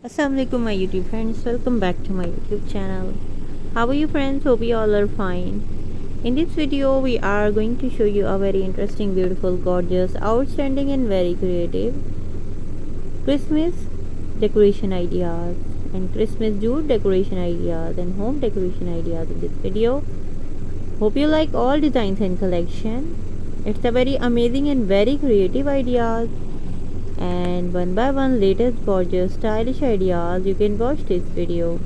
Assalamualaikum my YouTube friends, welcome back to my YouTube channel. How are you friends? Hope you all are fine. In this video we are going to show you a very interesting, beautiful, gorgeous, outstanding and very creative Christmas decoration ideas and Christmas jute decoration ideas and home decoration ideas in this video. Hope you like all designs and collection. It's a very amazing and very creative ideas, and one by one latest gorgeous stylish ideas. You can watch this video.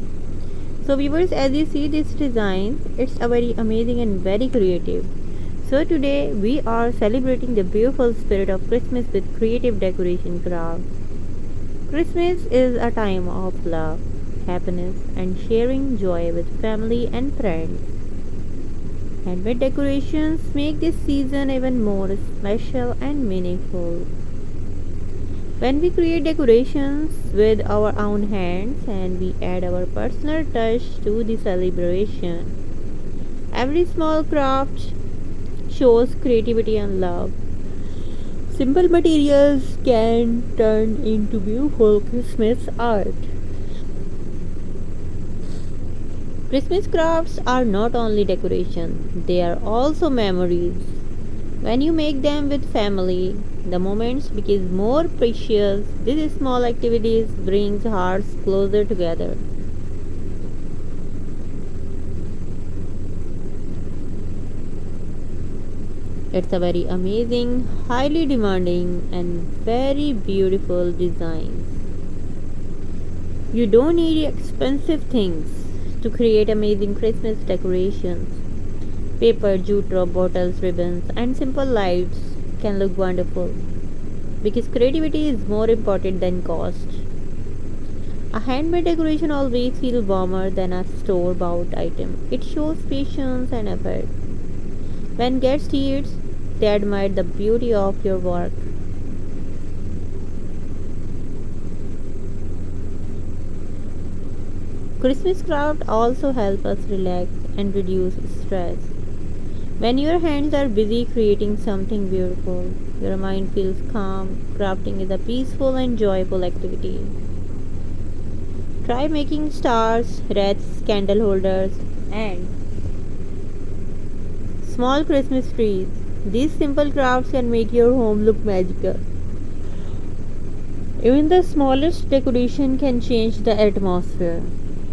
So viewers, as you see this design, it's a very amazing and very creative. So today we are celebrating the beautiful spirit of Christmas with creative decoration crafts. Christmas is a time of love, happiness and sharing joy with family and friends. Handmade decorations make this season even more special and meaningful. When we create decorations with our own hands and we add our personal touch to the celebration, every small craft shows creativity and love. Simple materials can turn into beautiful Christmas art. Christmas crafts are not only decoration, they are also memories. When you make them with family, the moments become more precious. These small activities brings hearts closer together. It's a very amazing, highly demanding and very beautiful designs. You don't need expensive things to create amazing Christmas decorations. Paper, jute rope, bottles, ribbons, and simple lights can look wonderful because creativity is more important than cost. A handmade decoration always feels warmer than a store bought item. It shows patience and effort. When guests see it, they admire the beauty of your work. Christmas craft also help us relax and reduce stress. When your hands are busy creating something beautiful, your mind feels calm. Crafting is a peaceful and joyful activity. Try making stars, wreaths, candle holders, and small Christmas trees. These simple crafts can make your home look magical. Even the smallest decoration can change the atmosphere.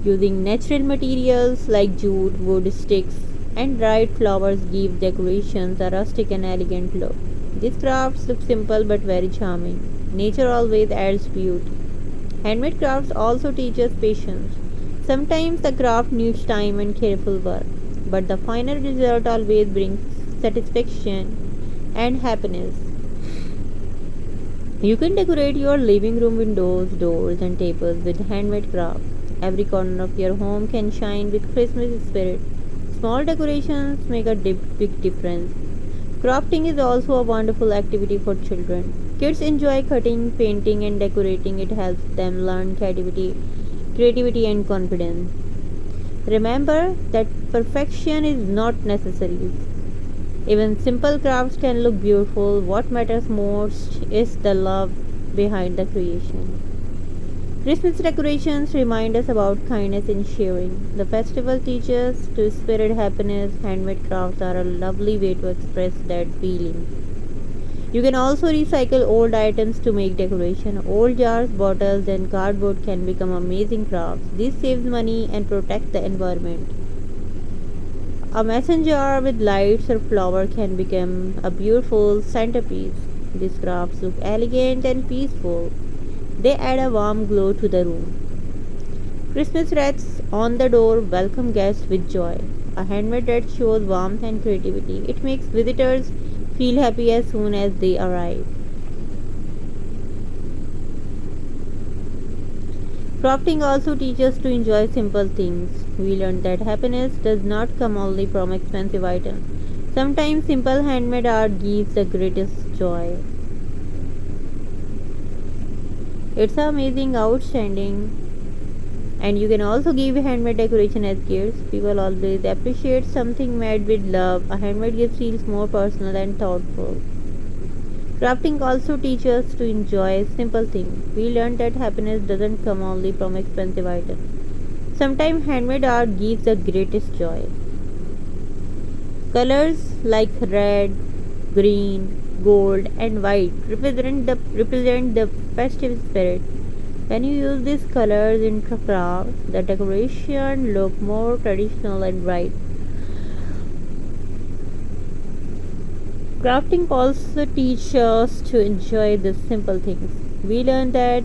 Using natural materials like jute, wood, sticks, and dried flowers give decorations a rustic and elegant look. These crafts look simple but very charming. Nature always adds beauty. Handmade crafts also teach us patience. Sometimes the craft needs time and careful work, but the final result always brings satisfaction and happiness. You can decorate your living room windows, doors, and tables with handmade crafts. Every corner of your home can shine with Christmas spirit. Small decorations make a big difference. Crafting is also a wonderful activity for children. Kids enjoy cutting, painting, and decorating. It helps them learn creativity, and confidence. Remember that perfection is not necessary. Even simple crafts can look beautiful. What matters most is the love behind the creation. Christmas decorations remind us about kindness and sharing. The festival teaches to spread happiness. Handmade crafts are a lovely way to express that feeling. You can also recycle old items to make decoration. Old jars, bottles, and cardboard can become amazing crafts. This saves money and protects the environment. A mason jar with lights or flower can become a beautiful centerpiece. These crafts look elegant and peaceful. They add a warm glow to the room. Christmas wreaths on the door welcome guests with joy. A handmade wreath shows warmth and creativity. It makes visitors feel happy as soon as they arrive. Crafting also teaches us to enjoy simple things. We learn that happiness does not come only from expensive items. Sometimes simple handmade art gives the greatest joy. It's amazing, outstanding, and you can also give handmade decoration as gifts. People always appreciate something made with love. A handmade gift feels more personal and thoughtful. Crafting also teaches us to enjoy simple things. We learn that happiness doesn't come only from expensive items. Sometimes handmade art gives the greatest joy. Colors like red, green, gold, and white represent the festive spirit. When you use these colors in crafts, the decoration look more traditional and bright. Crafting also teaches us to enjoy the simple things. We learn that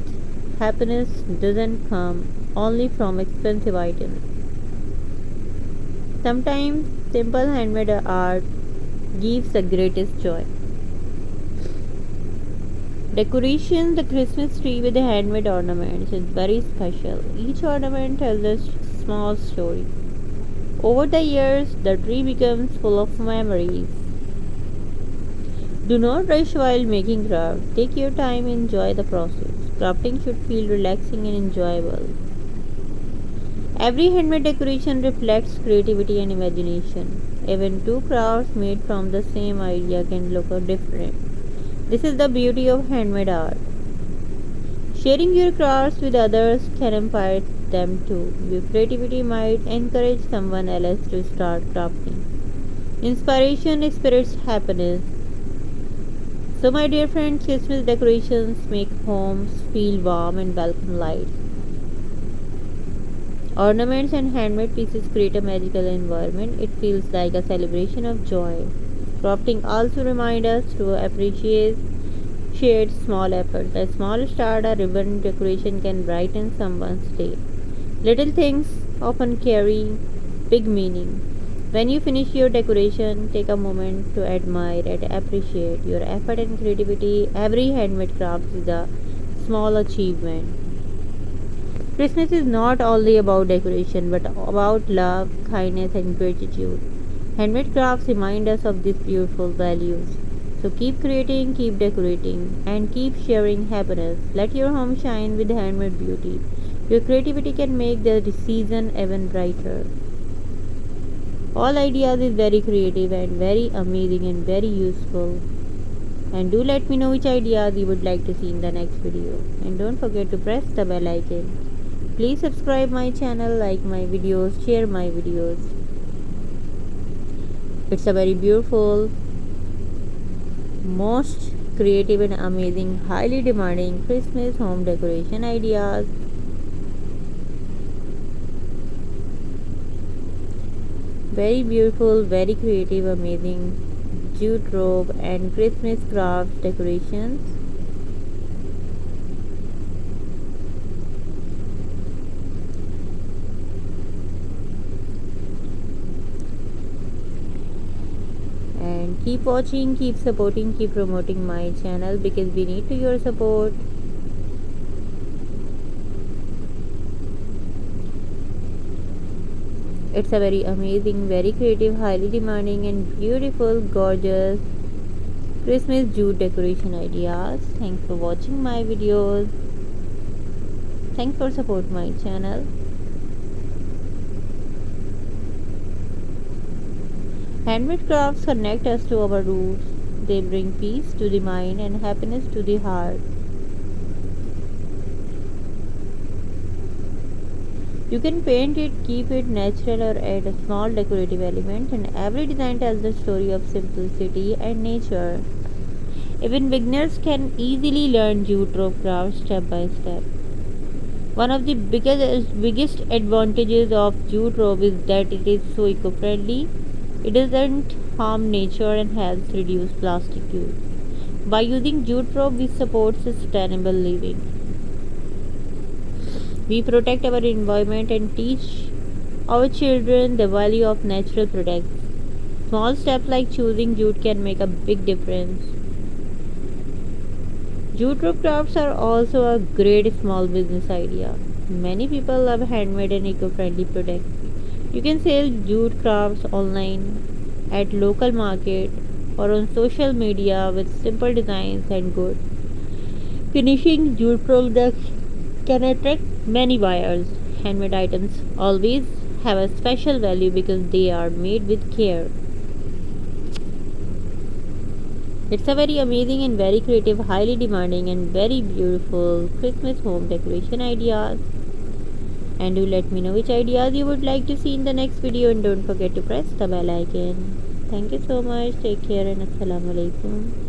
happiness doesn't come only from expensive items. Sometimes simple handmade art gives the greatest joy. Decoration the Christmas tree with the handmade ornaments is very special. Each ornament tells a small story. Over the years, the tree becomes full of memories. Do not rush while making crafts. Take your time and enjoy the process. Crafting should feel relaxing and enjoyable. Every handmade decoration reflects creativity and imagination. Even two crafts made from the same idea can look different. This is the beauty of handmade art. Sharing your crafts with others can inspire them too. Your creativity might encourage someone else to start crafting. Inspiration spirits happiness. So, my dear friends, Christmas decorations make homes feel warm and welcome lights. Ornaments and handmade pieces create a magical environment. It feels like a celebration of joy. Crafting also reminds us to appreciate shared small efforts. A small star or ribbon decoration can brighten someone's day. Little things often carry big meaning. When you finish your decoration, take a moment to admire and appreciate your effort and creativity. Every handmade craft is a small achievement. Christmas is not only about decoration but about love, kindness, and gratitude. Handmade crafts remind us of these beautiful values. So keep creating, keep decorating, and keep sharing happiness. Let your home shine with handmade beauty. Your creativity can make the season even brighter. All ideas is very creative and very amazing and very useful. And do let me know which ideas you would like to see in the next video. And don't forget to press the bell icon. Please subscribe my channel, like my videos, share my videos. It's a very beautiful, most creative and amazing, highly demanding Christmas home decoration ideas. Very beautiful, very creative, amazing jute robe and Christmas craft decorations. And keep watching, keep supporting, keep promoting my channel because we need your support. It's a very amazing, very creative, highly demanding and beautiful, gorgeous Christmas jute decoration ideas. Thanks for watching my videos. Thanks for support my channel. Handmade crafts connect us to our roots. They bring peace to the mind and happiness to the heart. You can paint it, keep it natural, or add a small decorative element, and every design tells the story of simplicity and nature. Even beginners can easily learn jute rope craft step by step. One of the biggest advantages of jute rope is that it is so eco-friendly. It doesn't harm nature and helps reduce plastic use. By using jute rope, we support sustainable living. We protect our environment and teach our children the value of natural products. Small steps like choosing jute can make a big difference. Jute rope crafts are also a great small business idea. Many people love handmade and eco-friendly products. You can sell jute crafts online, at local market, or on social media with simple designs and good finishing. Jute products can attract many buyers. Handmade items always have a special value because they are made with care. It's a very amazing and very creative, highly demanding and very beautiful Christmas home decoration ideas. And do let me know which ideas you would like to see in the next video, and don't forget to press the bell icon. Thank you so much. Take care and assalamu alaikum.